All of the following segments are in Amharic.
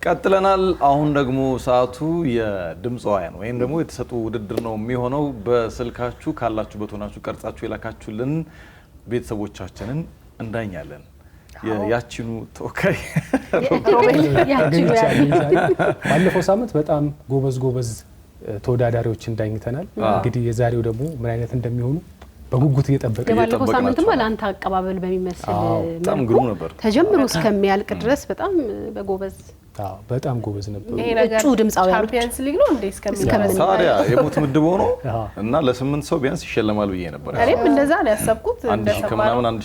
ቀጥለናል አሁን ደግሞ ሰዓቱ የድምጽዋያን ወይም ደግሞ የተሰጡ ውድድር ነው የሚሆነው በስልካችሁ ካላችሁበት ሆናችሁ ቀርጻችሁ የላካችሁልን ቤተሰቦቻችንን እንዳኛለን ያቺኑ ተወካይ ባለፈው ሳምንት በጣም ጎበዝ ተወዳዳሪዎች እንዳኝተናል እንግዲህ የዛሬው ደግሞ ምን አይነት እንደሚሆኑ በጉጉት እየጠበቀ ባለፈው ሳምንትም አላንታ አቀባበል በሚመስል በጣም ግሩም ነበር ተጀምሮ እስከሚያልቅ ድረስ በጣም ጎበዝ ነበር ይሄ ነገር ቻምፒየንስ ሊግ ነው እንዴ እስከሚያልቅ ታዲያ የሞት ምድብ ሆኖ እና ለ8 ሰው ቢያንስ ይሸለማል ብዬ ነበር እኔም እንደዛ ነው ያሰብኩት አንድ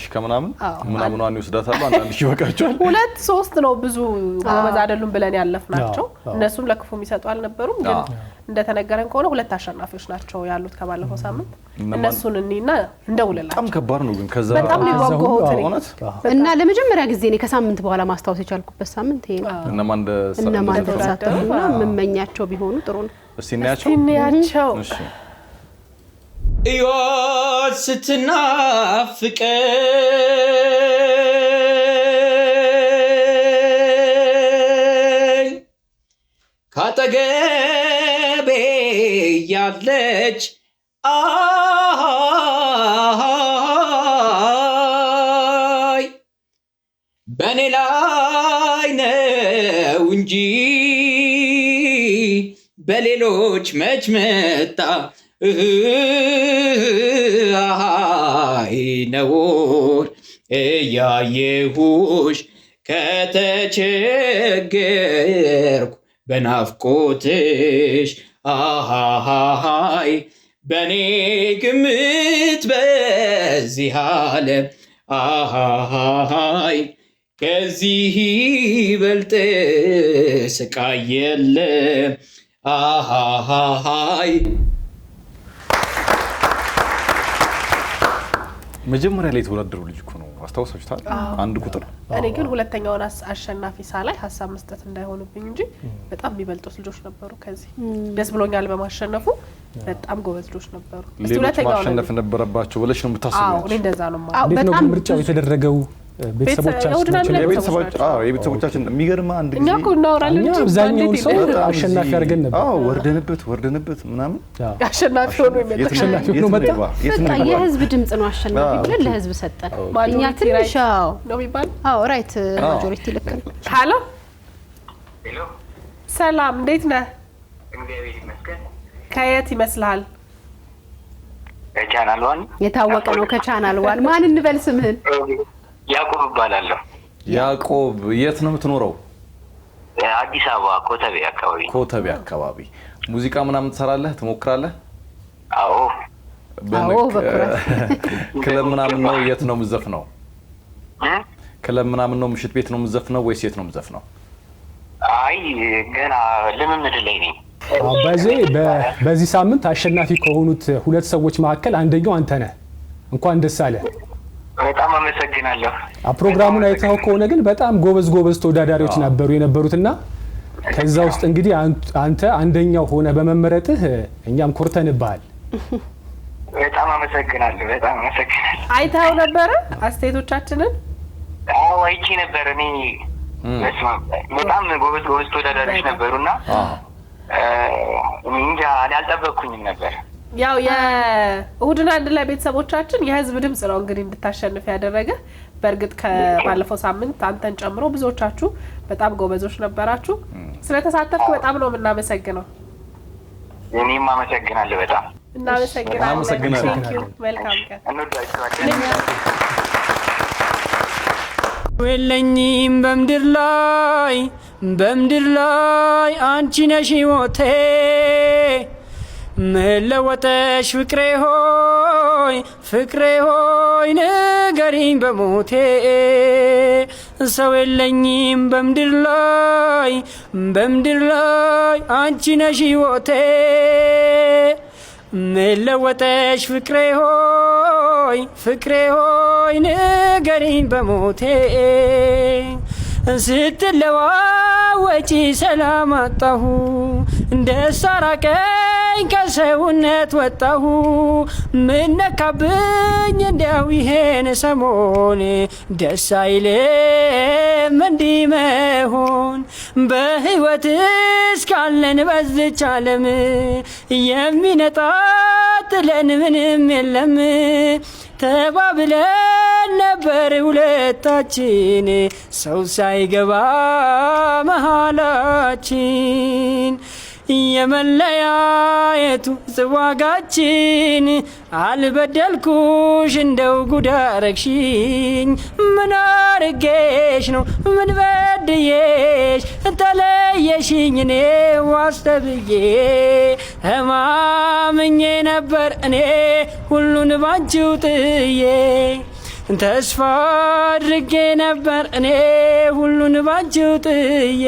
ሺህ ከምናምን ምናምን ይወስዳታሉ አንድ ሺህ ይበቃቸዋል 2-3 ነው ብዙ ጎበዝ አይደሉም ብለን ያለፍናቸው እነሱም ለክፉ የሚሰጡ አልነበሩም ግን እንደተነገረን ከሆነ ሁለት አሸናፊዎች ናቸው ያሉት ከባለፈው ሳምንት እነሱን እኒና እንደውልላችሁ በጣም ከባድ ነው ግን ከዛ በጣም ሊጓጓሁት እና ለመጀመሪያ ጊዜ ነው ከሳምንት በኋላ ማስታወስ የቻልኩበት ሳምንት ይሄ ነው እነማን ተሳተፉና መመኛቸው ቢሆኑ ጥሩ ነው እስቲ እናያቸው እሺ እዮት ስትናፍቀኝ ካጠገቤ ያለች አይ በኔ ላይ ነው እንጂ በሌሎች መች መጣ አይ ነውር እያየሁሽ ከተቸገርኩ በናፍቆትሽ አሃሃይ በኔ ግምት በዚህ ዓለም አሃሃይ ከዚህ ይበልጥ ስቃይ የለም አሃሃይ መጀመሪያ ላይ ተወዳደሩ ልጅ እኮ ነው አስተዋውሳችኋል አንድ ቁጥር እኔ ግን ሁለተኛውን አሸናፊ ሳላይ ሐሳብ መስጠት እንዳይሆንብኝ እንጂ በጣም የሚበልጡት ልጆች ነበሩ ከዚህ ደስ ብሎኛል በማሸነፉ በጣም ጎበዝ ልጆች ነበሩ እስቲ ሁለተኛው ማሸነፍ ነበረባቸው ብለሽ ነው የምታስበው እኔ እንደዛ ነው በጣም ምርጫው የተደረገው የቤተሰቦቻችን የሚገርም አንድ ጊዜ እኛ እኮ እናወራለን እንጂ አብዛኛው ሰው አሸናፊ አድርገን ነበር ወርደንበት ምናምን አሸናፊ ሆኖ መጣ በቃ የህዝብ ድምጽ ነው አሸናፊ ብለን ለህዝብ ሰጠን እኛ ትንሽ ነው የሚባል ራይት ማጆሪቲ ልክ ነው ሃሎ ሰላም እንዴት ነህ እግዚአብሔር ይመስገን ከየት ይመስልሃል ከቻናል ዋን የታወቀ ነው ከቻናል ዋን ማን እንበል ስምህን ያዕቆብ እባላለሁ ያዕቆብ የት ነው የምትኖረው አዲስ አበባ ኮተቤ አካባቢ ሙዚቃ ምናምን ትሰራለህ ትሞክራለህ አዎ ክለብ ምናምን ነው የት ነው የምትዘፍነው ክለብ ምናምን ነው ምሽት ቤት ነው የምትዘፍነው ወይስ የት ነው የምትዘፍነው አይ ገና ልምምድ ላይ ነኝ በዚህ ሳምንት አሸናፊ ከሆኑት ሁለት ሰዎች መካከል አንደኛው አንተ ነህ እንኳን ደስ አለህ በጣም አመሰግናለሁ ፕሮግራሙን አይተኸው ከሆነ ግን በጣም ጎበዝ ተወዳዳሪዎች ነበሩ የነበሩትና ከዛ ውስጥ እንግዲህ አንተ አንደኛው ሆነ በመመረጥህ እኛም ኮርተንብሃል በጣም አመሰግናለሁ አይተኸው ነበር አስተያየቶቻችንን አዎ አይቼ ነበር እኔ በጣም ጎበዝ ተወዳዳሪዎች ነበሩና እንጃ አልጠበቅኩኝም ነበር ያው የእሁድና አንድ ላይ ቤተሰቦቻችን የህዝብ ድምጽ ነው እንግዲህ እንድታሸንፍ ያደረገ በርግጥ ከባለፈው ሳምንት አንተን ጨምሮ ብዙዎቻችሁ በጣም ጎበዞች ነበራችሁ ስለተሳተፍኩ በጣም ነው የምናመሰግነው እኔም አመሰግናለሁ በጣም እናመሰግናለን መልካም ቀን እንወዳችኋለን ወለኝም በምድር ላይ አንቺ ነሽ ሕይወቴ መለወጠሽ ፍቅሬ ሆይ ንገሪኝ በሞቴ ሰው የለኝም በምድር ላይ አንቺ ነሽ ሕይወቴ መለወጠሽ ፍቅሬ ሆይ ንገሪኝ በሞቴ ስትለዋወጪ ሰላም አጣሁ ደስታ ራቀኝ ነካኝ ከሰውነት ወጣሁ ምን ነካብኝ እንዲያው ይሄን ሰሞን ደስ አይልም እንዲህ መሆን በሕይወት እስካለን በዝች ዓለም የሚነጣጥለን ምንም የለም ተባብለን ነበር ሁለታችን ሰው ሳይገባ መሃላችን የመለያየቱ ጽዋጋችን አልበደልኩሽ እንደው ጉዳረግሽኝ ምን አርጌሽ ነው ምን በድዬሽ ተለየሽኝ እኔ ዋስተብዬ እማምኜ ነበር እኔ ሁሉን ባንቺው ጥዬ ተስፋ አድርጌ ነበር እኔ ሁሉን ባንቺው ጥዬ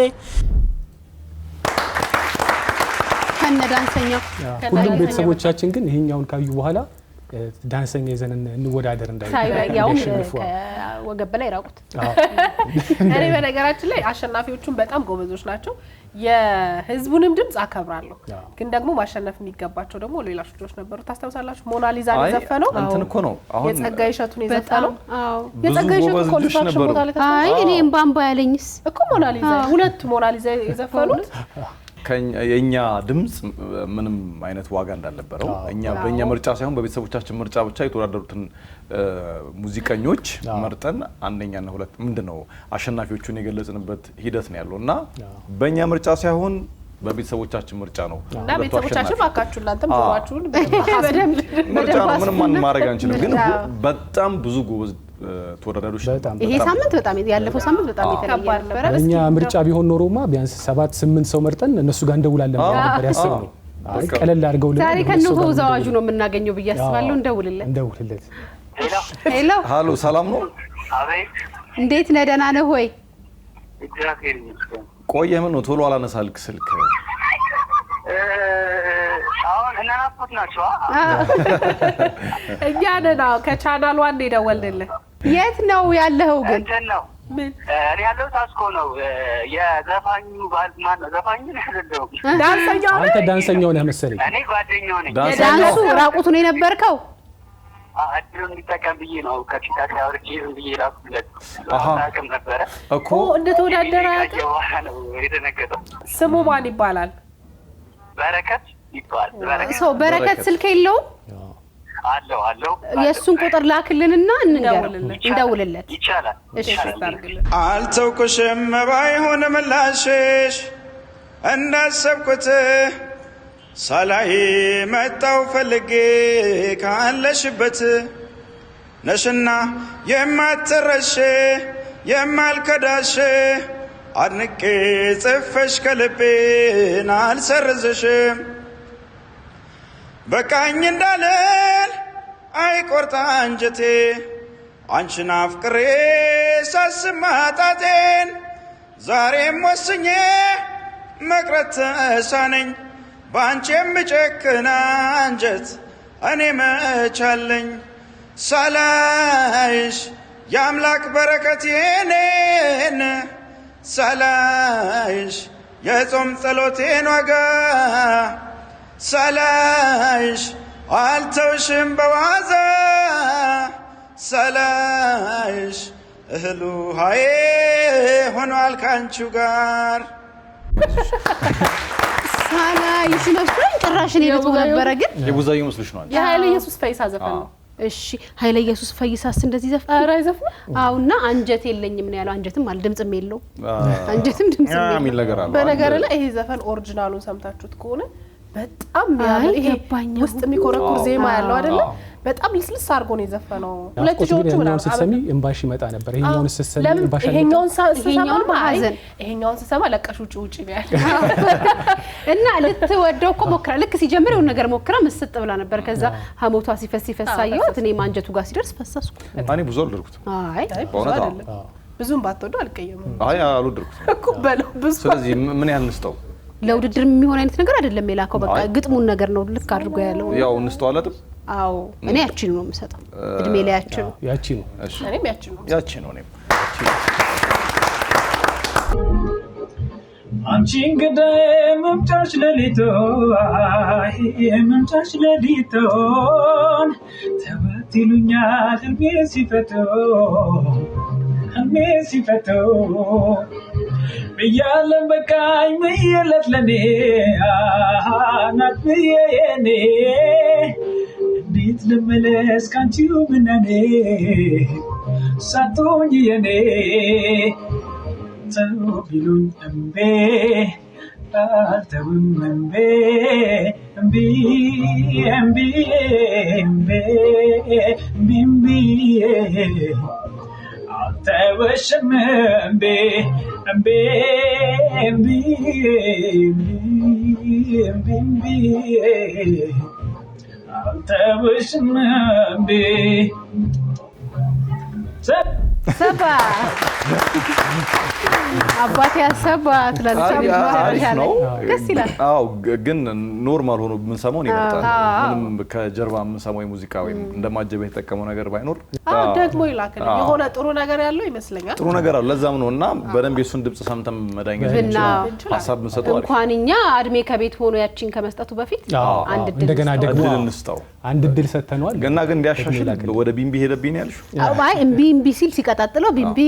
ዳንሰኛው ሁሉም ቤተሰቦቻችን ግን ይሄኛውን ካዩ በኋላ ዳንሰኛ ይዘን እንወዳደር እንዳይሸንፉ ወገብ ላይ ራቁት እኔ በነገራችን ላይ አሸናፊዎቹን በጣም ጎበዞች ናቸው የህዝቡንም ድምጽ አከብራለሁ ግን ደግሞ ማሸነፍ የሚገባቸው ደግሞ ሌሎች ልጆች ነበሩ ታስተውሳላችሁ ሞናሊዛ ዘፈነው እንትን እኮ ነው አሁን የጸጋይ እሸቱን የዘፈነው የጸጋይ እሸቱ ኮንትራክሽን ቦታ ላይ አይ እኔ እምባምባ ያለኝስ እኮ ሞናሊዛ ሁለት ሞናሊዛ የዘፈኑት የኛ ድምጽ ምንም አይነት ዋጋ እንዳልነበረው እኛ በእኛ ምርጫ ሳይሆን በቤተሰቦቻችን ምርጫ ብቻ የተወዳደሩትን ሙዚቀኞች መርጠን አንደኛና ሁለት ምንድነው አሸናፊዎቹን የገለጽንበት ሂደት ነው ያለውና በእኛ ምርጫ ሳይሆን በቤተሰቦቻችን ምርጫ ነው እና ቤተሰቦቻችን ባካችሁ ላንተም ጆሮአችሁን በደንብ ምርጫ ነው ምንም ማድረግ አንችልም ግን በጣም ብዙ ጎበዝ ተወዳዳሪዎች ይሄ ሳምንት በጣም ያለፈው ሳምንት በጣም የተለየ ነበር እኛ ምርጫ ቢሆን ኖሮማ ቢያንስ 7-8 ሰው መርጠን እነሱ ጋር እንደውላለን ነበር ያሰብነው አይ ቀለል አድርገው ዛሬ ከነው ተወዛዋጁ ነው የምናገኘው ብያስባለሁ እንደውልለት ሄሎ ሃሎ ሰላም ነው አቤት እንዴት ነህ ደህና ነህ ሆይ እግዚአብሔር ይመስገን ቆየህ ምን ነው ቶሎ አላነሳልክ ስልክ አሁን እናናፍቆት ናቸው እኛ ነን ከቻናል ዋን ደወልንልህ የት ነው ያለኸው ግን እንትን ነው ምን እኔ ያለው ታስኮ ነው የዘፋኙ ባልማን ነው ዘፋኙ ነው ዳንሰኛው አንተ ዳንሰኛው ነህ መሰለኝ እኔ ጓደኛው ነኝ ዳንሱ ራቁቱ ነው የነበርከው አድሮም ሊጠቀም ብዬ ነው ከፊታ ካውርጂ ብዬ ላኩለት አቅም ነበረ እኮ እንደ ተወዳደረ ነው የተነገጠው ስሙ ማን ይባላል በረከት ይባላል ሰው በረከት ስልክ የለውም አለው የሱን ቁጥር ላክልንና እንደውልለት ይቻላል እሺ አልተውኩሽም ባይሆን ምላሽሽ እንዳሰብኩት ሳላይ መጣው ፈልጌ ካለሽበት ነሽና የማትረሽ የማልከዳሽ አድንቄ ጽፈሽ ከልቤን አልሰርዝሽም በቃኝ እንዳለን አይቆርጣ አንጀቴ አንቺን አፍቅሬ ሳስማጣቴን ዛሬም ወስኜ መቅረት ተሳነኝ ባንቺ የምጨክን አንጀት እኔ መቻለኝ ሳላይሽ የአምላክ በረከት የኔን ሳላይሽ የጾም ጸሎቴን ዋጋ ሳላይሽ አልተውሽም በዋዛ ሳላይሽ እህሉ ሃዬ ሆኗል ካንቺው ጋር ሳላይሽ መስሎኝ ጭራሽን የልቶ ነበረ ግን የቡዛዩ መስልሽ ነው የኃይለ ኢየሱስ ፈይሳ ዘፈን ነው እሺ ኃይለ ኢየሱስ ፈይሳስ እንደዚህ ዘፈን ኧረ አይዘፍን አውና አንጀት የለኝም ነው ያለው አንጀትም አለ ድምጽም የለው አንጀትም ድምጽም የለው የሚል ነገር አለ በነገር ላይ ይሄ ዘፈን ኦሪጂናሉን ሰምታችሁት ከሆነ በጣም ያለው ይሄ ውስጥ የሚኮረኩር ዜማ ያለው አይደለ በጣም ልስልስ አድርጎ ነው የዘፈነው ሁለት ልጆቹ ምናምን ስትሰሚ እንባሽ ይመጣ ነበር ይሄኛውን ስትሰሚ እንባሽ ይሄኛውን ስሰማ ለቀሽ ውጪ ነው ያለው እና ልትወደው እኮ ሞክራ ልክ ሲጀምር የሆነ ነገር ሞክራ መስጥ ብላ ነበር ከዛ ሀሞቷ ሲፈሳየው እኔ ማንጀቱ ጋር ሲደርስ ፈሰስኩ እኔ ብዙ አልደርኩት አይ በእውነት ብዙም ባትወደው አልቀየምም አይ አልወደድኩት እኮ በለው ብዙ ስለዚህ ምን ያህል እንስጠው ለውድድር የሚሆን አይነት ነገር አይደለም የላከው በቃ ግጥሙን ነገር ነው ልክ አድርጎ ያለው ያው እንስጠው አለጥም አዎ እኔ ያቺን ነው የምሰጠው እድሜ ላይ ያቺ ነው እኔም ያቺ ነው እኔም አንቺ እንግዳዬ መምጫሽ ሌሊት መምጫሽ ሌሊት ተወት ይሉኛል ህልሜ ሲፈተው ብያለም በቃኝ ምየለት ለኔ ናት ብዬ የኔ እንዴት ልመለስ ካንቺው ምነኔ ሳትሆኝ የኔ ተው ቢሉኝ እምቤ አልተውም እምቤ አልተወሽም እምቤ አልተወሽም እምቤ ሰባ አባቴ ያሰባ ትላለች ነው ደስ ይላል። አዎ ግን ኖርማል ሆኖ ምን ሰማው ነው ይመጣል ምንም ከጀርባ ምን ሰማው ሙዚቃ ወይም እንደማጀበ የተጠቀመው ነገር ባይኖር ደግሞ ይላከልኝ የሆነ ጥሩ ነገር ያለው ይመስለኛል። ጥሩ ነገር አለ ለዛም ነውና በደንብ የሱን ድምጽ ሰምተን መዳኘት እንችላለን። ሐሳብ እንሰጠው አለ እንኳንኛ እድሜ ከቤት ሆኖ ያቺን ከመስጠቱ በፊት አንድ ድል እንደገና ደግሞ እንስጣው አንድ ድል ሰተነዋል። ገና ግን እንዲያሻሽል ወደ ቢምቢ ሄደብኝ ያልሽ አይ እምቢ ሲል ሲቀጣጥለው ቢምቢ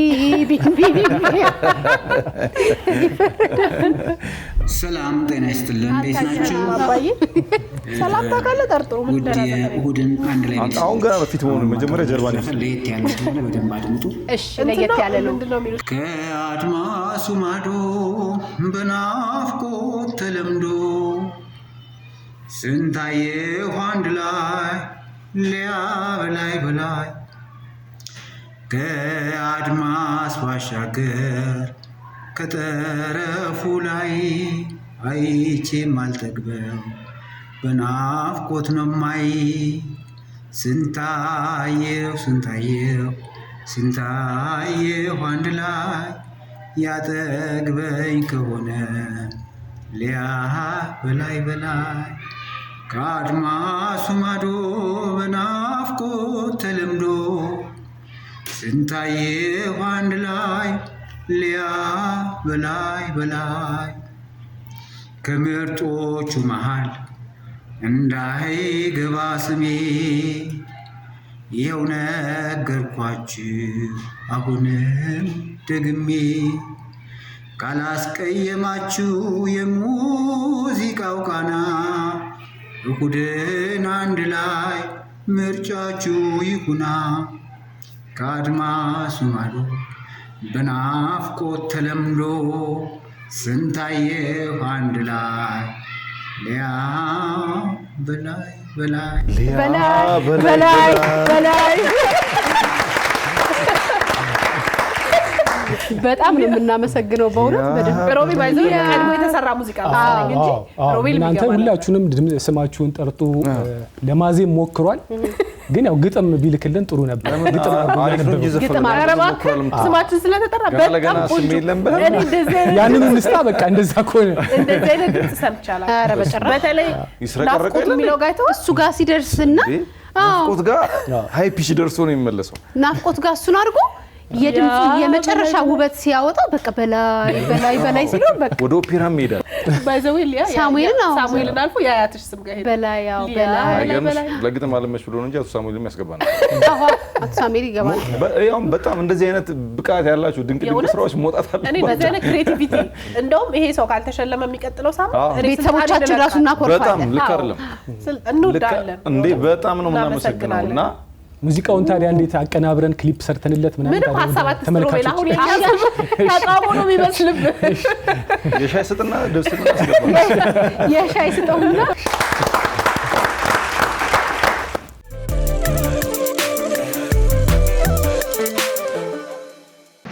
ሰላም ጤና ይስጥልን። እንዴት ናችሁ? ሰላም ታካለ ጠርጥሩ ምን ደረሰ? እሁድን አንድ ላይ አሁን ገና በፊት መሆኑ መጀመሪያ ጀርባ ነው ለየት ያለ ነው። በደንብ አድምጡ። እሺ ለየት ያለ ነው። ምንድነው የሚሉት? ከአድማሱ ማዶ በናፍቆት ተለምዶ ስንታየሁ አንድ ላይ ሊያ በላይ ከአድማስ ባሻገር ከጠረፉ ላይ አይቼም አልጠግበው በናፍቆት ነው ማይ ስንታየሁ አንድ ላይ ያጠግበኝ ከሆነ ሊያ በላይ ከአድማሱ ማዶ በናፍቆት ተለምዶ ስንታየሁ አንድ ላይ ሊያ በላይ ከምርጦቹ መሃል እንዳይገባ ስሜ ይኸው ነገርኳችሁ አሁንም ደግሜ ካላስቀየማችሁ የሙዚቃው ቃና እሁድን አንድ ላይ ምርጫችሁ ይሁና ከአድማሱ ማዶ በናፍቆት ተለምዶ ስንታየሁ አንድ ላይ ሊያ በላይ በጣም ነው የምናመሰግነው በእውነት በደንብ ሮቢ ባይዘው ቀድሞ የተሰራ ሙዚቃ ነው እንጂ ሮቢ እናንተ ሁላችሁንም ስማችሁን ጠርጡ ለማዜም ሞክሯል። ግን ያው ግጥም ቢልክልን ጥሩ ነበር። ግጥም ስማችን ስለተጠራ በጣም ቆንጆ ያንን እንስታ በቃ እንደዛ ከሆነ እንደዚህ አይነት ድምጽ ሰምቻለሁ። ኧረ በጭራሽ በተለይ ናፍቆት የሚለው ጋይቶ እሱ ጋር ሲደርስና ናፍቆት ጋር ሃይ ፒች ደርሶ ነው የሚመለሰው። ናፍቆት ጋር እሱን አድርጎ የድምጹ የመጨረሻ ውበት ሲያወጣ በቃ በላይ ሲሉ በቃ ወደ ኦፔራም ሄዳል። ባይዘው ሊያ ሳሙኤልን አልፎ ያያትሽ ስም ጋር ሄደ በላይ ለግጥም አለመች ብሎ ነው እንጂ አቶ ሳሙኤልም ያስገባናል። አቶ ሳሙኤል ይገባል። ያው በጣም እንደዚህ አይነት ብቃት ያላችሁ ድንቅ ስራዎች መውጣት አለ። እኔ በዚህ አይነት ክሬቲቪቲ እንደውም ይሄ ሰው ካልተሸለመ የሚቀጥለው ሳምንት ቤተሰቦቻችን ራሱ እናኮርፋለን። በጣም ልክ አይደለም እንወዳለን እንዴ በጣም ነው የምናመሰግነውና ሙዚቃውን ታዲያ እንዴት አቀናብረን ክሊፕ ሰርተንለት ምንም ሐሳባት ተመልካቾች አሁን ያጣሙ ነው የሚመስልብህ። የሻይ ስጥና ደስና አስገባ የሻይ ስጥና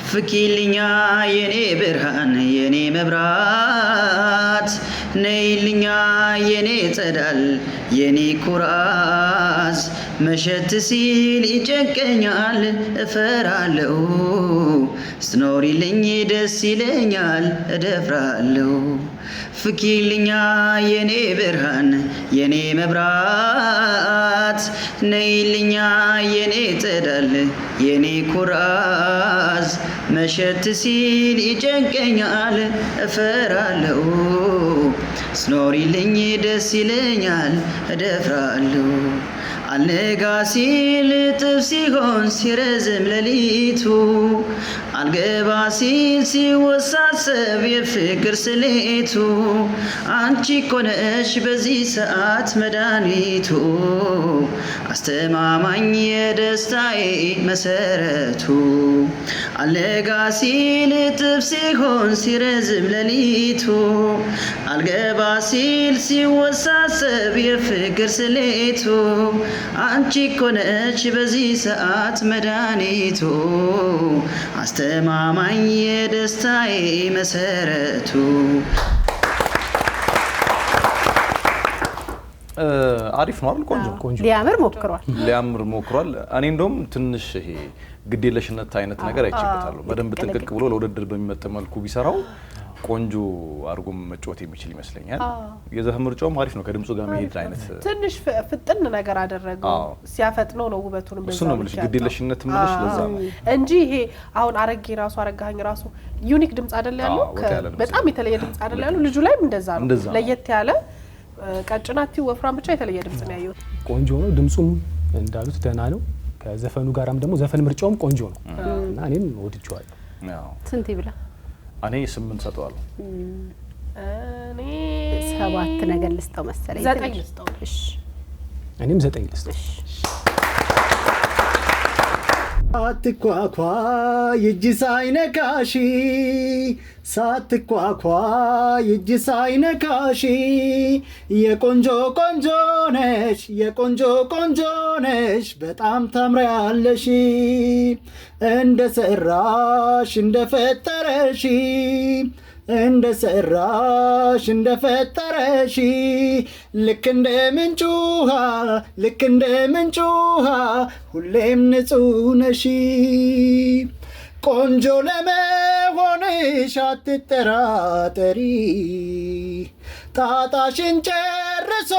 ፍኪልኛ የኔ ብርሃን የኔ መብራት ነይልኛ የኔ ጸዳል የኔ ኩራት መሸት ሲል ይጨንቀኛል እፈራለሁ ስትኖሪልኝ ደስ ይለኛል እደፍራለሁ ፍኪልኛ የኔ ብርሃን የኔ መብራት ነይልኛ የኔ ጸዳል የኔ ኩራዝ መሸት ሲል ይጨንቀኛል እፈራለሁ ስትኖሪልኝ ደስ ይለኛል እደፍራለሁ አልነጋ ሲል ጥብ ሲሆን ሲረዝም ሌሊቱ አልገባ ሲል ሲወሳሰብ የፍቅር ስሌቱ አንቺ እኮ ነሽ በዚህ ሰዓት መድኃኒቱ አስተማማኝ የደስታዬ መሰረቱ አልነጋ ሲል ጥብ ሲሆን ሲረዝም ሌሊቱ አልገባ ሲል ሲወሳሰብ የፍቅር ስሌቱ አንቺ እኮ ነሽ በዚህ ሰዓት መድኃኒቱ አስተማማኝ የደስታዬ መሰረቱ አሪፍ ነው አይደል? ቆንጆ ሊያምር ሞክሯል። እኔ እንደውም ትንሽ ይሄ ግዴለሽነት አይነት ነገር አይችልበታለሁ። በደንብ ጥንቅቅ ብሎ ለውድድር በሚመጣ መልኩ ቢሰራው ቆንጆ አድርጎ መጫወት የሚችል ይመስለኛል። የዘፈን ምርጫውም አሪፍ ነው። ከድምጹ ጋር መሄድ አይነት ትንሽ ፍጥን ነገር አደረገው። ሲያፈጥነው ነው ውበቱን በዛው። እሱ ነው የምልሽ ግዴለሽነት ምልሽ ለዛ ነው እንጂ ይሄ አሁን አረጋኸኝ ራሱ ዩኒክ ድምጽ አይደል ያለው? በጣም የተለየ ድምጽ አይደል ያለው? ልጁ ላይም እንደዛ ነው። ለየት ያለ ቀጭናቲ ወፍራም ብቻ የተለየ ድምጽ ነው ያየሁት። ቆንጆ ነው ድምጹም እንዳሉት ደህና ነው። ከዘፈኑ ጋራም ደግሞ ዘፈን ምርጫውም ቆንጆ ነው እና እኔም ወድጄዋለሁ። ስንት ይብላ? እኔ 8 ሰጠዋለሁ። እኔ 7 ነገር ልስጠው መሰለኝ። 9 ልስጠው። እሺ እኔም 9 ልስጠው። ሳትኳኳ ይጅ ሳይነካሽ ሳትኳኳ ይጅ ሳይነካሽ የቆንጆ ቆንጆ ነሽ የቆንጆ ቆንጆ ነሽ በጣም ታምሪያለሽ እንደ ሰራሽ እንደ ፈጠረሽ እንደ ሰራሽ እንደ ፈጠረሽ ልክ እንደ ምንጭ ውሃ ልክ እንደ ምንጭ ውሃ ሁሌም ንጹህ ነሽ ቆንጆ ለመሆንሽ አትጠራጠሪ ጣጣሽን ጨርሶ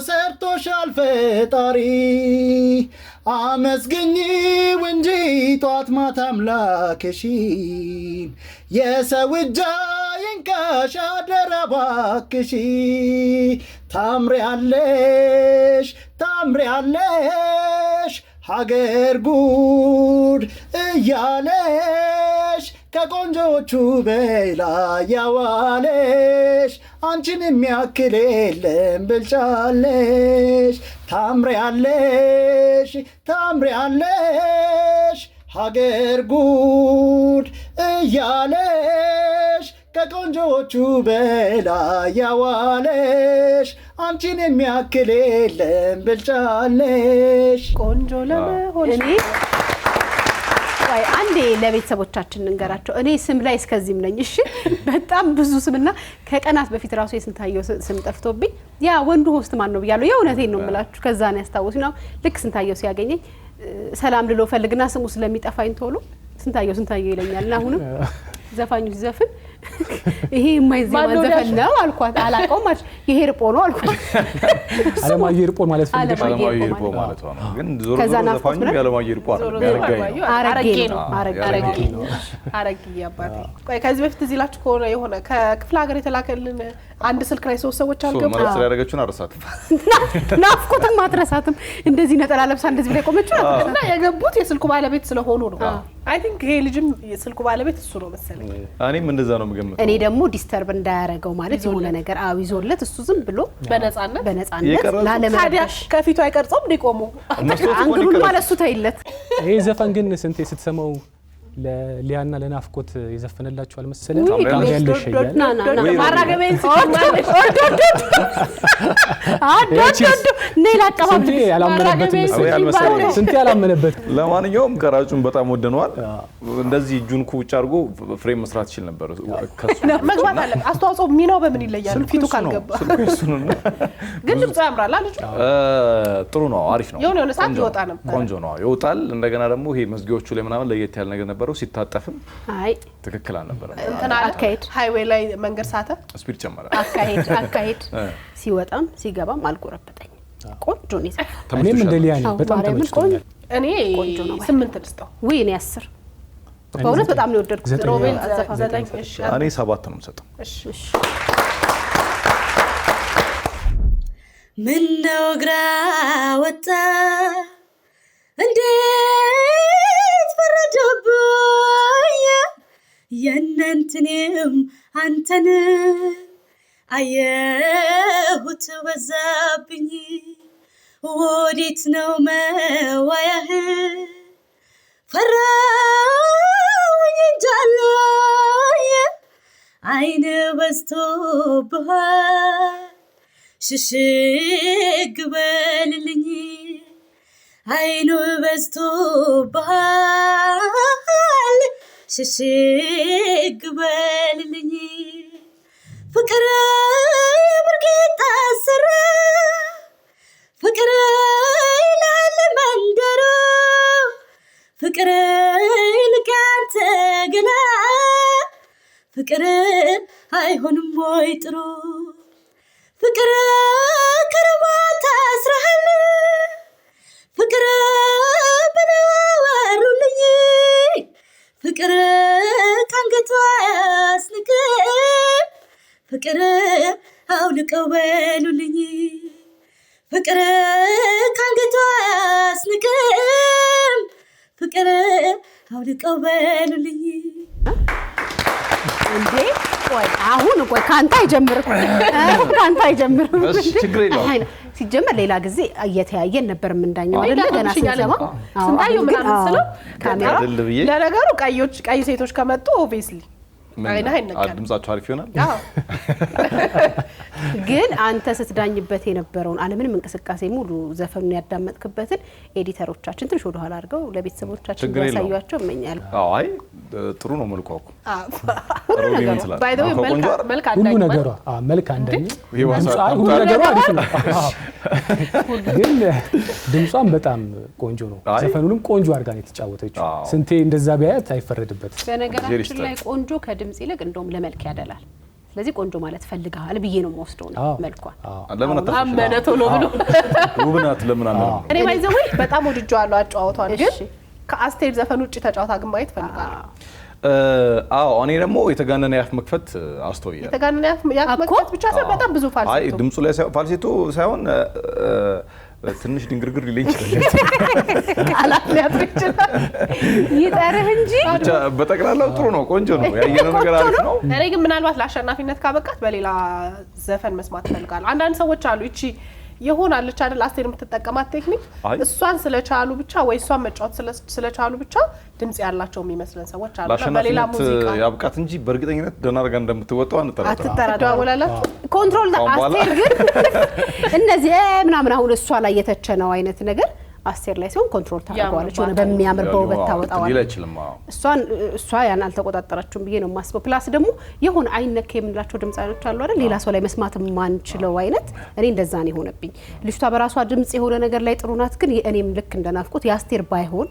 ሰርቶሻል ፈጣሪ አመስግኚው እንጂ ጧት ማታ አምላክሽን የሰው እጅ አይንካሽ አደራ እባክሽ ታምሪያለሽ ታምሪያለሽ ሀገር ጉድ እያለሽ ከቆንጆቹ በላይ ያዋለሽ አንቺን የሚያክል የለም ብልጫለሽ ታምሪያለሽ ታምሪያለሽ ሀገር ጉድ እያለሽ ከቆንጆቹ በላይ ያዋለሽ አንቺን የሚያክል የለም ብልጫለሽ ቆንጆ ለመሆን እኔ አንዴ ለቤተሰቦቻችን እንገራቸው። እኔ ስም ላይ እስከዚህም ነኝ። እሺ በጣም ብዙ ስምና ከቀናት በፊት ራሱ የስንታየው ስም ጠፍቶብኝ ያ ወንዱ ሆስት ማን ነው ብያለሁ። የእውነቴን ነው የምላችሁ። ከዛ ነው ያስታወሱኝ ነው ልክ ስንታየው ሲያገኘኝ ሰላም ልሎ ፈልግና ስሙ ስለሚጠፋኝ ቶሎ ስንታየው ይለኛልና አሁንም ዘፋኙ ዘፈን ይሄ የማይዘማ ዘፈን ነው አልኳት። አላውቀውም ማለት ይሄ ርጶ ነው አልኳት። አለማየሁ ርጶ ማለት ፈልገሽ አለማየሁ ርጶ ማለት ነው። ግን ዞሮ ዞሮ ዘፋኙ ያለማየሁ ርጶ አይደለም አረጌ ነው። አረጌ አባቴ። ቆይ ከዚህ በፊት እዚህ ላችሁ ከሆነ የሆነ ከክፍለ ሀገር የተላከልን አንድ ስልክ ላይ 3 ሰዎች አልገቡ ማለት ስለያደረገችውን አረሳትም ናፍቆትም አትረሳትም። እንደዚህ ነጠላ ለብሳ እንደዚህ ላይ ቆመችው እና የገቡት የስልኩ ባለቤት ስለሆኑ ነው። አይ ቲንክ ይሄ ልጅም የስልኩ ባለቤት እሱ ነው መሰለኝ። እኔም እንደዛ ነው የምገምተው። እኔ ደግሞ ዲስተርብ እንዳያረገው ማለት የሆነ ነገር ይዞለት እሱ ዝም ብሎ በነፃነት ላለመረበሽ ከፊቱ አይቀርጾም እንዲቆሙ አንግሩን ማለት እሱ ታይለት። ይሄ ዘፈን ግን ስንቴ ስትሰማው ለሊያና ለናፍቆት የዘፈነላችሁ አልመሰለም? ያለሽ ማራገበኝ ኔላ አቀባብ ስንቴ ያላመነበት ስንቴ ያላመነበት ለማንኛውም ቀራጩን በጣም ወደነዋል እንደዚህ እጁን ኩጭ አድርጎ ፍሬም መስራት ይችላል ነበር ከሱ መግባት አለ አስተዋጽኦ ሚናው በምን ይለያል ፊቱ ካልገባ ግን ድምጽ ያምራል ልጅ ጥሩ ነው አሪፍ ነው የሆነ ሰዓት ይወጣ ነበር ቆንጆ ነው ይወጣል እንደገና ደግሞ ይሄ መስጊዎቹ ላይ ምናምን ለየት ያለ ነገር ነበረው ሲታጠፍም አይ ትክክል አልነበረ እንትና አካሄድ ሃይዌይ ላይ መንገድ ሳተ ስፒድ ጨመረ አካሄድ ሲወጣም ሲገባም አልቆረበጠኝ ቆንጆ ነው ይጻፋ እኔም እንደሊያ ነኝ በጣም ተመችቶኛል እኔ 8 ልስጠው ወይ እኔ 10 በእውነት በጣም ነው የወደድኩት ሮቤል አዘፋ 9 እኔ 7 ነው የምሰጠው እሺ ምን ነው ግራ ወጣ እንዴት ፈረደብኝ የእናንተንም አንተን አየሁት በዛብኝ ወዴት ነው መዋያህ ፈራሁኝ እንጃለኝ አይን በዝቶብሃል ሽሽግ በልልኝ አይኑ በዝቶብሃል ሽሽግ በልልኝ ፍቅር ብርጌታ ሰራ ፍቅር ይላል መንደሩ ፍቅር ልካንተ ገላ ፍቅር አይሆንም ወይ ጥሩ ፍቅር ከረባት አስራሃል ፍቅር በለወሩልኝ ፍቅር ካንገቷ ያስንቅ ፍቅር አውልቀው በሉልኝ ፍቅር ካንገቷ ያስንቅ ፍቅር አውልቀው በሉልኝ እንዴ ቆይ አሁን ቆይ ካንተ አይጀምርም ካንተ አይጀምርም እሺ ችግር የለውም ሲጀመር ሌላ ጊዜ እየተያየን ነበር ምንዳኛው አይደለ ገና ሲሰማ ስንታየው ምናምን ስለው ካሜራ ለነገሩ ቀይ ሴቶች ከመጡ ኦብቪስሊ አይና አይነቀል ድምጻቸው አሪፍ ይሆናል ግን አንተ ስትዳኝበት የነበረውን ዓለምንም እንቅስቃሴ ሙሉ ዘፈኑን ያዳመጥክበትን ኤዲተሮቻችን ትንሽ ወደ ኋላ አድርገው ለቤተሰቦቻችን ያሳዩአቸው እመኛለሁ አይ ጥሩ ነው መልኩ ሮቢ ምን ትላለህ ባይ ዘ ወይ መልክ ሁሉ ነገሯ መልክ አንደኛ ሁሉ ነገሯ አሪፍ ነው ግን ድምጿም በጣም ቆንጆ ነው ዘፈኑንም ቆንጆ አድርጋ ነው የተጫወተችው ስንቴ እንደዛ ቢያያት አይፈረድበት በነገራችን ላይ ቆንጆ ከድምጽ ይልቅ እንደውም ለመልክ ያደላል ስለዚህ ቆንጆ ማለት ፈልጋል ብዬ ነው የምወስደው ነው መልኳን ለምን አመነቶ ነው ብሎ ውብናት ለምን አመነ እኔ ባይ ዘ ወይ በጣም ወድጄዋለሁ አጫዋቷን ግን ከአስቴር ዘፈን ውጪ ተጫዋታ ግን ማየት ፈልጋለሁ አዎ እኔ ደግሞ የተጋነነ ያፍ መክፈት አስተውያለሁ የተጋነነ ያፍ መክፈት ብቻ ሳይሆን በጣም ብዙ ፋልሴቶ አይ ድምጹ ላይ ፋልሴቶ ሳይሆን ትንሽ ድንግርግር ይለኝ ይችላል ቃላት ሊያጥርች ይጠርህ እንጂ ብቻ በጠቅላላው ጥሩ ነው ቆንጆ ነው ያየነው ነገር አሪፍ ነው እኔ ግን ምናልባት ለአሸናፊነት ካበቃት በሌላ ዘፈን መስማት ፈልጋለሁ አንዳንድ ሰዎች አሉ እቺ ይሆናልች አይደል አስቴር የምትጠቀማት ቴክኒክ እሷን ስለቻሉ ብቻ ወይ እሷን መጫወት ስለቻሉ ብቻ ድምጽ ያላቸው የሚመስለን ሰዎች አሉ በሌላ ሙዚቃ ያብቃት እንጂ በእርግጠኝነት ደህና አድርጋ እንደምትወጣው አትጠራጠራላችሁ ኮንትሮል አስቴር ግን እነዚህ ምናምን አሁን እሷ ላይ የተቸነው አይነት ነገር አስቴር ላይ ሲሆን ኮንትሮል ታደርጋለች ሆነ በሚያምር በውበት ታወጣዋለች እሷ ያን አልተቆጣጠረችም ብዬ ነው ማስበው ፕላስ ደግሞ የሆነ አይነክ የምንላቸው ድምጽ አይኖች አሉ አይደል ሌላ ሰው ላይ መስማት ማንችለው አይነት እኔ እንደዛ ነው የሆነብኝ ልጅቷ በራሷ ድምጽ የሆነ ነገር ላይ ጥሩ ናት ግን እኔም ልክ እንደናፍቁት የአስቴር ባይሆን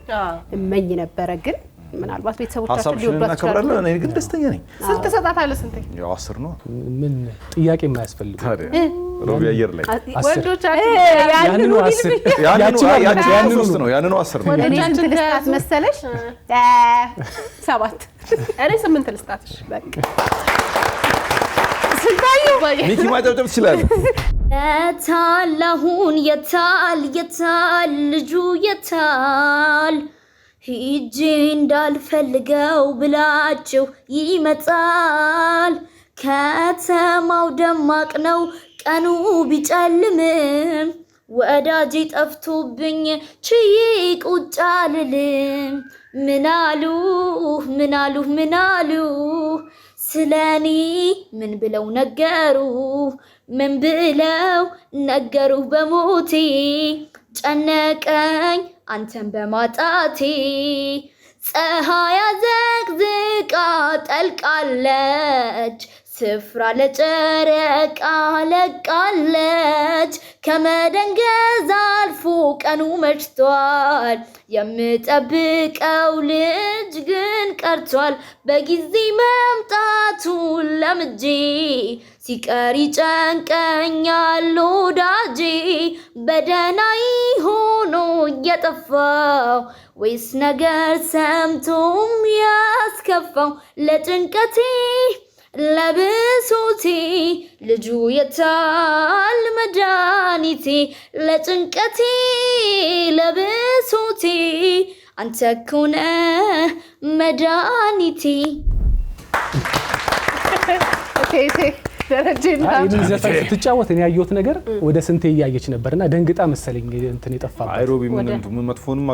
እመኝ ነበረ ግን ምናልባት ቤተሰቦቻችን ሊወዷት ይችላሉ እኔ ግን ደስተኛ ነኝ ስንት ሰጣታለህ ስንት ያው 10 ነው ምን ጥያቄ የማያስፈልግ ሮቢ አየር ላይ ወንዶቻችን ያንኑ 10 ያንኑ 3 ነው ያንኑ 10 ነው እኔ ስንት ልስጣት መሰለሽ 7 እኔ 8 ልስጣትሽ በቃ ስንታዩ ሚኪ ማጨብጨብ ትችላለህ የታላሁን የታል ልጁ የታል ሂጄ እንዳልፈልገው ብላችሁ ይመጣል ከተማው ደማቅ ነው ቀኑ ቢጨልምም ወዳጅ ጠፍቶብኝ ችዬ ቁጭ አልልም ምናሉ ስለኔ ምን ብለው ነገሩ ምን ብለው ነገሩ በሞቴ ጨነቀኝ አንተን በማጣቴ ፀሐይ ዘቅዝቃ ጠልቃለች ስፍራ ለጨረቃ ለቃለች ከመደንገዝ አልፎ ቀኑ መሽቷል የምጠብቀው ልጅ ግን ቀርቷል በጊዜ መምጣቱ ለምጄ ሲቀር ይጨንቀኛል ወዳጄ በደናይ ሆኖ እየጠፋው ወይስ ነገር ሰምቶም ያስከፋው ለጭንቀቴ ለብሶቴ ልጁ የታል መድኃኒቴ ለጭንቀቴ ለብሶቴ አንተ እኮ ነህ መድኃኒቴ ደረጀና እኔ ዘፈን ስትጫወት እኔ ያየሁት ነገር ወደ ስንቴ እያየች ነበርና ደንግጣ መሰለኝ እንትን የጠፋባት አይሮቢ ምን መጥፎንም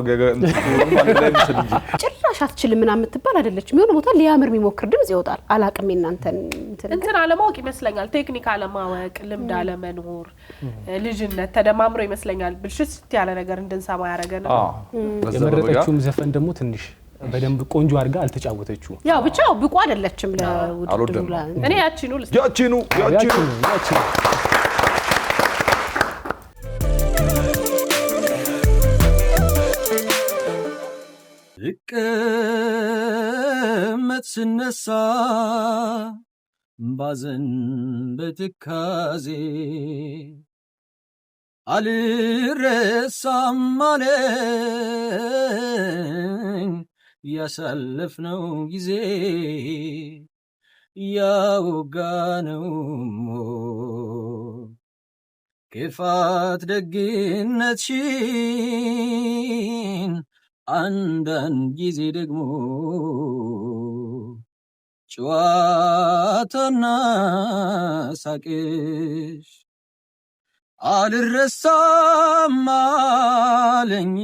ጭራሽ አትችልም ምናምን የምትባል አይደለችም የሆነ ቦታ ሊያምር የሚሞክር ድምጽ ይወጣል አላቅም እናንተን እንትን አለማወቅ ይመስለኛል ቴክኒክ አለማወቅ ልምድ አለመኖር ልጅነት ተደማምሮ ይመስለኛል ብልሽት ያለ ነገር እንድንሰማ ያረገን የመረጠችውም ዘፈን ደግሞ ትንሽ በደንብ ቆንጆ አድርጋ አልተጫወተችው ያው ብቻ ብቁ አይደለችም ለውድድሩ እኔ ያቺኑ ልቀመጥ ስነሳ ባዘን በትካዜ አልረሳም አለኝ ያሳለፍነው ጊዜ ያወጋነው ክፋት ደግነትሽን አንዳንድ ጊዜ ደግሞ ጨዋታና ሳቅሽ አልረሳም አለኝ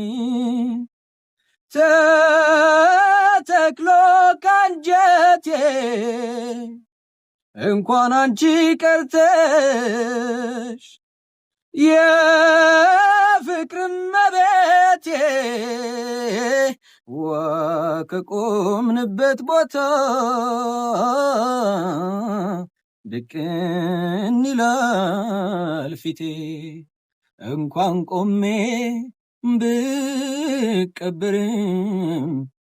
ተተክሎ ካንጀቴ እንኳን አንቺ ቀርተሽ የፍቅር መቤቴ ከቆምንበት ቦታ ድቅን ይላል ፊቴ እንኳን ቆሜ ብቀበርም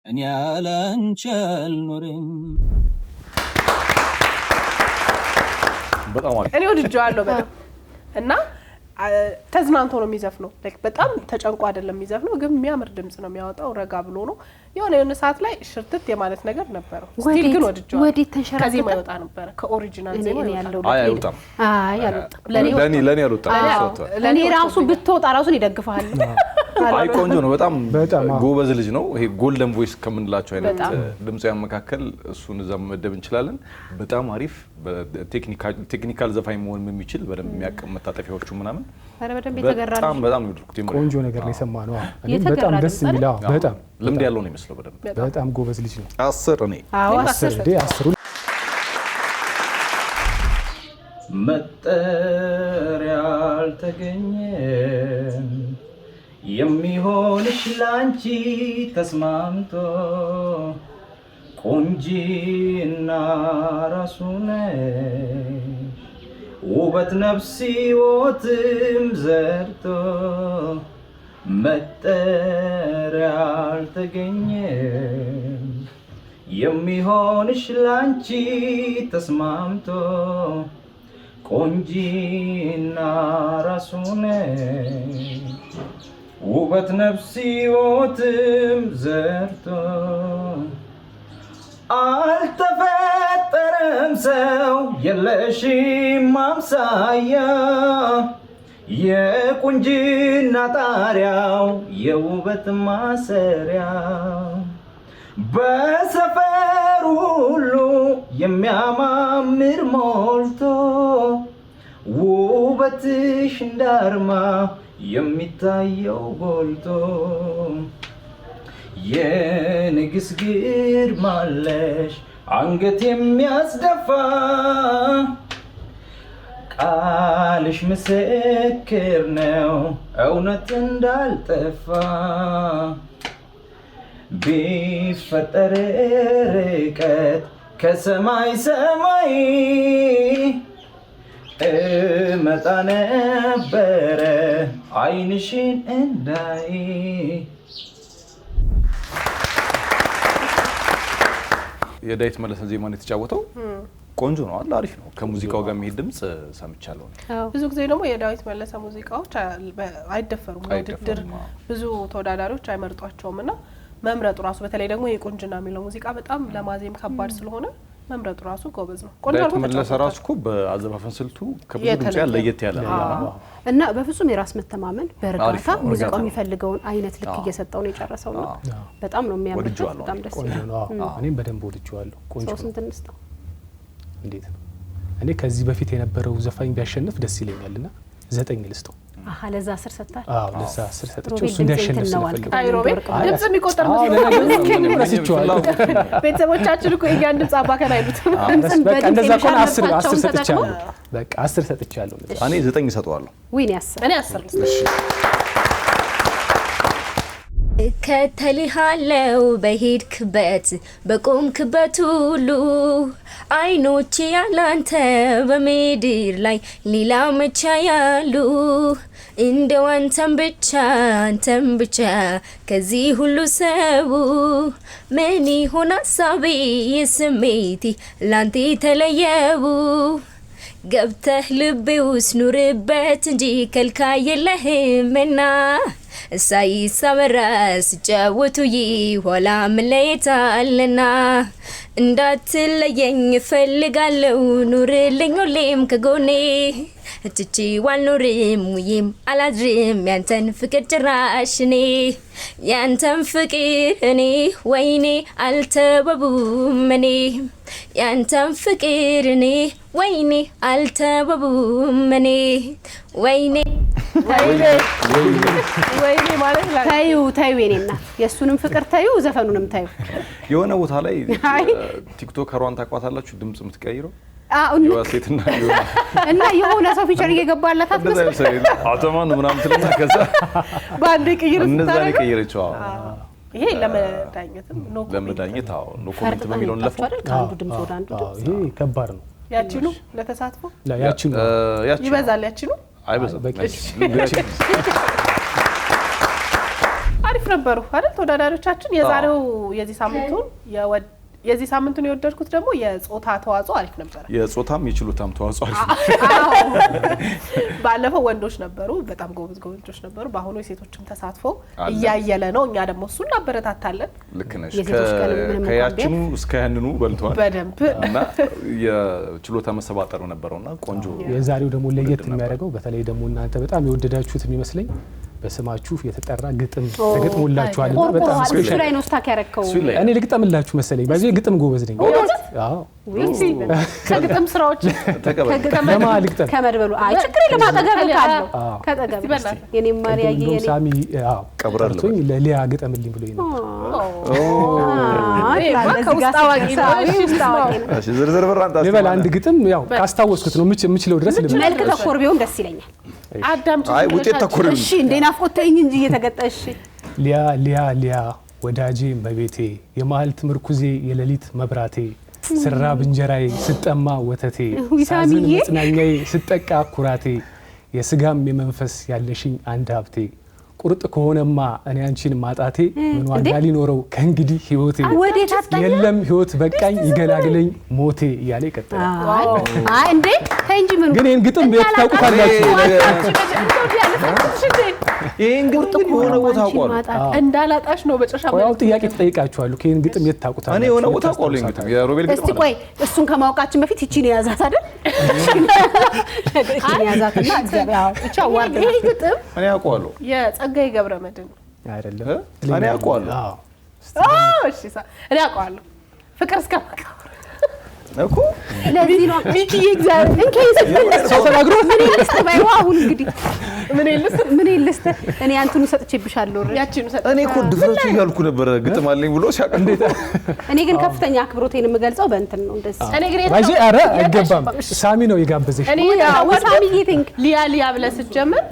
እኔ ያላንቺ አልኖርም በጣም እኔ ወድጄዋለሁ በጣም እና ተዝናንቶ ነው የሚዘፍነው በጣም ተጨንቆ አይደለም የሚዘፍነው ግን የሚያምር ድምጽ ነው የሚያወጣው ረጋ ብሎ ነው የሆነ ሰዓት ላይ ሽርትት የማለት ነገር ነበረው ስቲል ግን ወድጄዋለሁ ወዴት ተንሸራተተ ከዚህ ማይወጣ ነበር ከኦሪጂናል ዜማ ያለው አይወጣም አይወጣም ለኔ አልወጣም ለኔ ራሱ ብትወጣ ራሱን ይደግፋል አይ ቆንጆ ነው በጣም ጎበዝ ልጅ ነው ይሄ ጎልደን ቮይስ ከምንላቸው አይነት ድምጻውያን መካከል እሱን እዛ መመደብ እንችላለን በጣም አሪፍ ቴክኒካል ዘፋኝ መሆን የሚችል በደንብ የሚያቀም መታጠፊያዎቹ ምናምን በጣም ይድርኩት ቆንጆ ነገር ነው የሰማነው በጣም ደስ የሚለው በጣም ልምድ ያለው ነው የሚመስለው በደንብ በጣም ጎበዝ ልጅ ነው 10 እኔ 10 መጠሪያ አልተገኘም የሚሆንሽ ላንቺ ተስማምቶ ቆንጂና ራሱ ነሽ ውበት ነፍስ ሕይወትም ዘርቶ መጠሪያ አልተገኘም የሚሆንሽ ላንቺ ተስማምቶ ቆንጂና ራሱ ነሽ ውበት ነፍስ ሕይወትም ዘርቶ አልተፈጠረም ሰው የለሽም አምሳያ የቁንጅና ጣሪያው የውበት ማሰሪያ በሰፈሩ ሁሉ የሚያማምር ሞልቶ ውበትሽ እንዳርማ የሚታየው ጎልቶ የንግስ ግርማለሽ አንገት የሚያስደፋ ቃልሽ ምስክር ነው እውነት እንዳልጠፋ ቢፈጠር ርቀት ከሰማይ ሰማይ እመጣ ነበረ አይንሽን እንዳይ የዳዊት መለሰን ዜማን የተጫወተው ቆንጆ ነው አለ አሪፍ ነው ከሙዚቃው ጋር የሚሄድ ድምጽ ሰምቻለሁ ብዙ ጊዜ ደግሞ የዳዊት መለሰ ሙዚቃዎች አይደፈሩም ውድድር ብዙ ተወዳዳሪዎች አይመርጧቸውምና መምረጡ ራሱ በተለይ ደግሞ የቆንጅና የሚለው ሙዚቃ በጣም ለማዜም ከባድ ስለሆነ መምረጡ ራሱ ጎበዝ ነው ዳዊት መለሰ ራሱ እኮ በአዘፋፈን ስልቱ ከብዙ ድምጽ ያለ ለየት ያለ ነው እና በፍጹም የራስ መተማመን በእርጋታ ሙዚቃው የሚፈልገውን አይነት ልክ እየሰጠው ነው የጨረሰው ነው በጣም ነው የሚያምረው በጣም ደስ ይላል እኔም በደንብ ወድጄዋለሁ ቆንጆ ነው ስንት እንስጠው እንዴት ነው እኔ ከዚህ በፊት የነበረው ዘፋኝ ቢያሸንፍ ደስ ይለኛልና 9 ልስጠው ለዛ 10 ሰጣል ለዛ 10 ሰጥቼው እሱ እንዲያሸንፍ ስለፈልኩ አይሮቤ ድምጽ የሚቆጠር ቤተሰቦቻችን እኮ የኛን ድምጽ አባከን አይሉት በቃ እንደዛ ከሆነ 10 ሰጥቻለሁ በቃ 10 ሰጥቻለሁ እኔ 9 ሰጠዋለሁ ወይ እኔ 10 እሺ ከተልሃለው በሄድክበት በቆምክበት ሁሉ አይኖቼ ያላንተ በምድር ላይ ሌላ መቻ ያሉ እንደው አንተም ብቻ ከዚህ ሁሉ ሰው ምን ይሆን ሀሳቤ ስሜቴ ላንተ ተለየው ገብተህ ልቤ ውስጥ ኑርበት እንጂ ከልካይ የለህምና ሳይሰመራ ሲጫወቱ ይኋላ መለየታልና እንዳትለየኝ እፈልጋለሁ ኑርልኝ ሁሌም ከጎኔ እትቼው አልኖርም ውዬም አላድርም ያንተን ፍቅር ጭራሽ እኔ ያንተን ፍቅር እኔ ወይኔ አልተወቡም እኔ ያንተን ፍቅር እኔ ወይኔ አልተወቡም እኔ ወይኔ ወይኔ ማለት ላይ ታዩ የኔና የሱንም ፍቅር ታዩ ዘፈኑንም ታዩ የሆነ ቦታ ላይ ቲክቶከሯን ታቋታላችሁ ድምጽ የምትቀይረው የዋሴትና እና የሆነ ሰው ፊቸር እየገባላት አትመስል አውቶማን ምናምን ትልና ከዛ ባንዴ ቅይር እንደዛ ቀይረችው ይሄ ለመዳኘትም ኖ ኮሜንት በሚለው ለፈው አንዱ ድምጽ ወደ አንዱ ድምጽ ይሄ ከባድ ነው ያቺኑ ለተሳትፎ ያቺኑ ይበዛል ያቺኑ አይበዛም አሪፍ ነበሩ አይደል ተወዳዳሪዎቻችን የዛሬው የዚህ ሳምንቱን የወደድኩት ደግሞ የጾታ ተዋጽኦ አሪፍ ነበር የጾታም የችሎታም ተዋጽኦ አሪፍ ባለፈው ወንዶች ነበሩ በጣም ጎበዞች ነበሩ በአሁኑ የሴቶችም ተሳትፎ እያየለ ነው እኛ ደግሞ እሱን እናበረታታለን ልክ ነሽ ከያችኑ እስከ ያንኑ በልቷል በደንብ እና የችሎታ መሰባጠሩ ነበርውና ቆንጆ የዛሬው ደግሞ ለየት የሚያደርገው በተለይ ደግሞ እናንተ በጣም የወደዳችሁት የሚመስለኝ በስማችሁ የተጠራ ግጥም ተገጥሞላችኋልና በጣም ስፔሻል ላይ ነው ስታክ ያረከው እኔ ልግጠምላችሁ መሰለኝ ባዚ ግጥም ጎበዝ ነኝ አዎ ከግጥም ስራዎች ለማልግጠም ከመድበሉ አይ ችግር የለም አጠገብካለሁ ከጠገብ የኔ ማሪያ የኔ ሳሚ አዎ ቀብራለኝ ለሊያ ግጠምልኝ ብሎኝ ነው እሺ ዝርዝር በራንታ ለበላ አንድ ግጥም ያው ካስታወስኩት ነው የምችለው ድረስ መልክ ተኮር ቢሆን ደስ ይለኛል አዳምጪ አይ ውጤት ተኮር እሺ እንዴና ፎተኝ እንጂ እየተገጠሽ ሊያ ወዳጄ በቤቴ የማህል ትምርኩዜ የሌሊት መብራቴ ስራብ እንጀራዬ ስጠማ ወተቴ ሳዝን መጽናኛዬ ስጠቃ ኩራቴ የስጋም የመንፈስ ያለሽኝ አንድ ሀብቴ ቁርጥ ከሆነማ እኔ አንቺን ማጣቴ ምን ዋጋ ሊኖረው ከእንግዲህ ህይወቴ የለም ህይወት በቃኝ ይገላግለኝ ሞቴ እያለ ይቀጥላል አይ እንዴ እንጂ ምን ግን ይሄን ግጥም ታውቁታላችሁ ይሄን ግጥም የሆነ ቦታ አቋሉ እንዳላጣሽ ነው በጨሻ ያው ጥያቄ ተጠይቃችኋለሁ ከይሄን ግጥም የታውቁታላችሁ እኔ የሆነ ቦታ አቋሉ ይሄን ግጥም የሮቤል ግጥም እስቲ ቆይ እሱን ከማውቃችን በፊት እቺን ያዛት አይደል እቺን ያዛትና እግዚአብሔር እቺ አዋርድ ይሄ ግጥም እኔ አቋሉ የጸጋዬ ገብረመድህን አይደለም እኔ አቋሉ እሺ እኔ አቋሉ ፍቅር እስከ መቃብር እኮ ለዚህ ነው ሚኪ እግዚአብሔር እንከይስ ሰው ተናግሮ ምን ይልስ ተባይው አሁን እንግዲህ ምን ይልስተ እኔ አንተኑ ሰጥቼብሻለሁ ያቺኑ ሰጥ እኔ እኮ ድፍረቱ እያልኩ ነበር ግጥም አለኝ ብሎ ሲያቀርብ እኔ ግን ከፍተኛ አክብሮቴን የምገልጸው በእንትን ነው እንደዚህ እኔ ግን ባጂ አረ አይገባም ሳሚ ነው የጋበዘሽ እኔ ወሳሚ ቲንክ ሊያ ብለህ ስትጀምር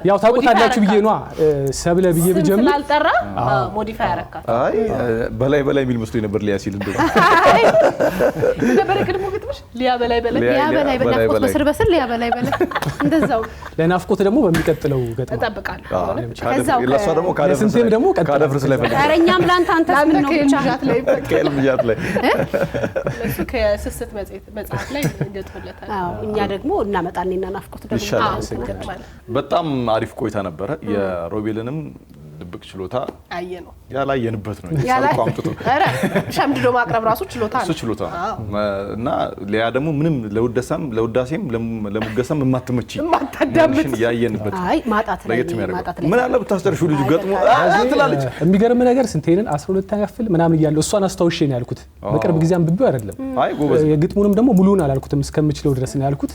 ያው ታውቁታላችሁ ብዬ ነው ሰብለ ብዬ ብጀምር ስላልጠራ ሞዲፋይ አረካ አይ በላይ የሚል መስሎኝ ነበር ሊያ ሲል እንደው ነበር ቅድሞ ግጥምሽ ሊያ በላይ ናፍቆት በስር ሊያ በላይ እንደዛው ለናፍቆት ደግሞ በሚቀጥለው ገጥማ እጠብቃለሁ ከዛው ለሷ ደግሞ ለስንቴም ደግሞ ካደፍርስ ላይ ፈለገ አረኛም ላንተ አንተ ምን ነው ብቻ ከልምጃት ላይ እሱ ከስስት መጽሐፍ ላይ እንገጥምለታል እኛ ደግሞ እናመጣልንና ናፍቆት ደግሞ በጣም አሪፍ ቆይታ ነበረ የሮቤልንም ድብቅ ችሎታ አየ ነው ያላየንበት ነው ያላየው አምጥቶ አረ ሸምድዶ ማቅረብ ራሱ ችሎታ ነው እሱ ችሎታ እና ሊያ ደግሞ ምንም ለውዳሴም ለሙገሳም የማትመጪ ማታዳምጥ ያየንበት አይ ማጣት ላይ ምን አለ ብታስተርሹ ልጅ ገጥሞ ትላለች የሚገርም ነገር ስንቴንን 12 ያክፍል ምናምን ይያለው እሷን አስተውሼ ነው ያልኩት በቅርብ ጊዜ አንብቤው አይደለም አይ ጎበዝ የግጥሙንም ደግሞ ሙሉውን አላልኩትም እስከምችለው ድረስ ነው ያልኩት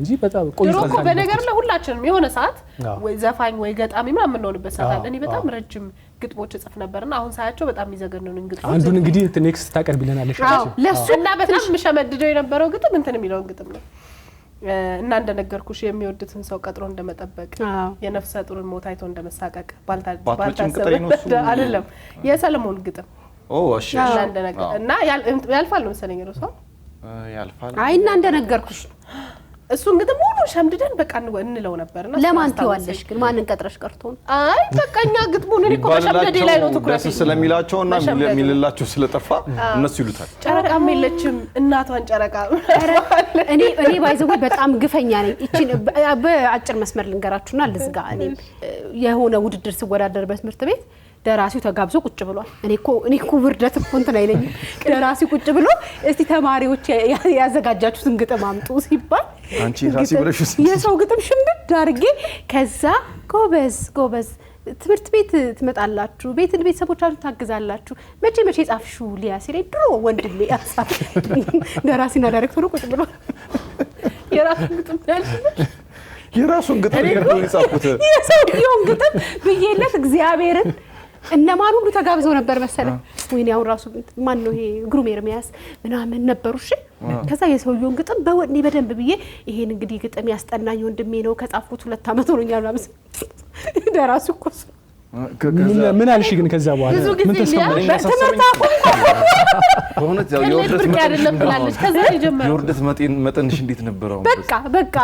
እንጂ በጣም ቆይቶ ነው በነገር ለሁላችንም የሆነ ሰዓት ወይ ዘፋኝ ወይ ገጣሚ ምናምን ነው በሰዓት እኔ በጣም ረጅም ግጥሞች ጽፍ ነበርና አሁን ሳያቸው በጣም ይዘገኑን ግጥሞች አንዱን እንግዲህ ኔክስት ታቀርብልናለሽ ለሱና በጣም መሸመድደው የነበረው ግጥም እንትን የሚለው ግጥም ነው እና እንደነገርኩሽ የሚወዱትን ሰው ቀጥሮ እንደመጠበቅ የነፍሰ ጡርን ሞት አይቶ እንደመሳቀቅ ባልታሰበ አይደለም የሰለሞን ግጥም እሺ እና ያልፋል ነው መሰለኝ ነው ሰው ያልፋል አይ እና እንደነገርኩሽ እሱን ግጥም ሙሉ ሸምድደን በቃ እንለው ነበርና ለማን ትዋለሽ ግን ማንን ቀጥረሽ ቀርቶ ነው አይ በቃኛ ግጥሙን እኔ እኮ በሸምደዴ ላይ ነው ትኩረት ስለሚላቸውና የሚልላቸው ስለጠፋ እነሱ ይሉታል ጨረቃም የለችም እናቷን ጨረቃ እኔ ባይዘው በጣም ግፈኛ ነኝ እቺን በአጭር መስመር ልንገራችሁና ልዝጋ እኔ የሆነ ውድድር ሲወዳደር በትምህርት ቤት ደራሲው ተጋብዞ ቁጭ ብሏል እኔ እኮ ውርደት እኮ እንትን አይለኝም ደራሲው ቁጭ ብሎ እስቲ ተማሪዎች ያዘጋጃችሁትን ግጥም አምጡ ሲባል አንቺ ራሲ ብለሽ የሰው ግጥም ሽምድድ አድርጌ ከዛ ጎበዝ ትምህርት ቤት ትመጣላችሁ ቤተሰቦቻችሁ ታግዛላችሁ መቼ ጻፍሽው ሊያ ሲለኝ ድሮ ወንድሜ ያሳፍ ደራሲና ዳይሬክተሩ ቁጭ ብሎ የራሱን ግጥም ነው የጻፉት የሰውየውን ግጥም ብዬለት እግዚአብሔርን እነማን ሁሉ ተጋብዘው ነበር መሰለ ወይኔ ያው ራሱ ማን ነው ይሄ ግሩም ኤርሚያስ ምናምን ነበሩ እሺ ከዛ የሰውየውን ግጥም በወኔ በደንብ ብዬ ይሄን እንግዲህ ግጥም ያስጠናኝ ወንድሜ ነው ከጻፍኩት 2 አመት ሆኖኛል ማለት ደራሱ እኮ ምን አልሽ ግን ከዛ በኋላ ምን ተሰማኝ በእውነት ያው የውርደት መጠንሽ እንዴት ነበረው በቃ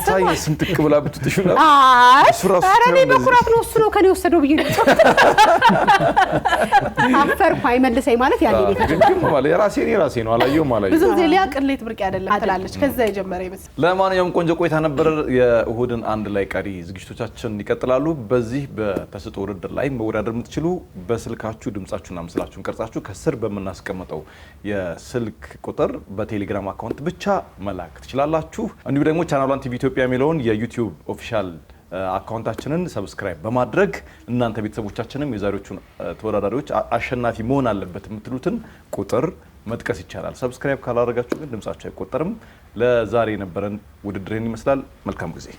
ሳይ ስንጥቅ ብላ ብትጥሽ ነው ኧረ እኔ በኩራት ነው እሱ ነው ከኔ ወሰደው ብዬ ነው አፈርኩ አይመልሰኝ ማለት ያኔ ግን ማለት የራሴ ነው አላየው ማለት ብዙ ጊዜ ሊያ ቅሌት ብርቅ አይደለም ትላለች ከዛ የጀመረ ይመስል ለማንኛውም ቆንጆ ቆይታ ነበር የእሁድን አንድ ላይ ቀሪ ዝግጅቶቻችን ይቀጥላሉ በዚህ በተሰጦ ውድድር ላይ መወዳደር የምትችሉ በስልካችሁ ድምጻችሁና ምስላችሁን ቀርጻችሁ ከስር በመናስቀምጠው የስልክ ቁጥር በቴሌግራም አካውንት ብቻ መላክ ትችላላችሁ እንዲሁ ደግሞ ቻናሉን ቲቪ ኢትዮጵያ የሚለውን የዩቲዩብ ኦፊሻል አካውንታችንን ሰብስክራይብ በማድረግ እናንተ ቤተሰቦቻችንም የዛሬዎቹን ተወዳዳሪዎች አሸናፊ መሆን አለበት የምትሉትን ቁጥር መጥቀስ ይቻላል ሰብስክራይብ ካላደረጋችሁ ግን ድምጻችሁ አይቆጠርም ለዛሬ የነበረን ውድድርን ይመስላል መልካም ጊዜ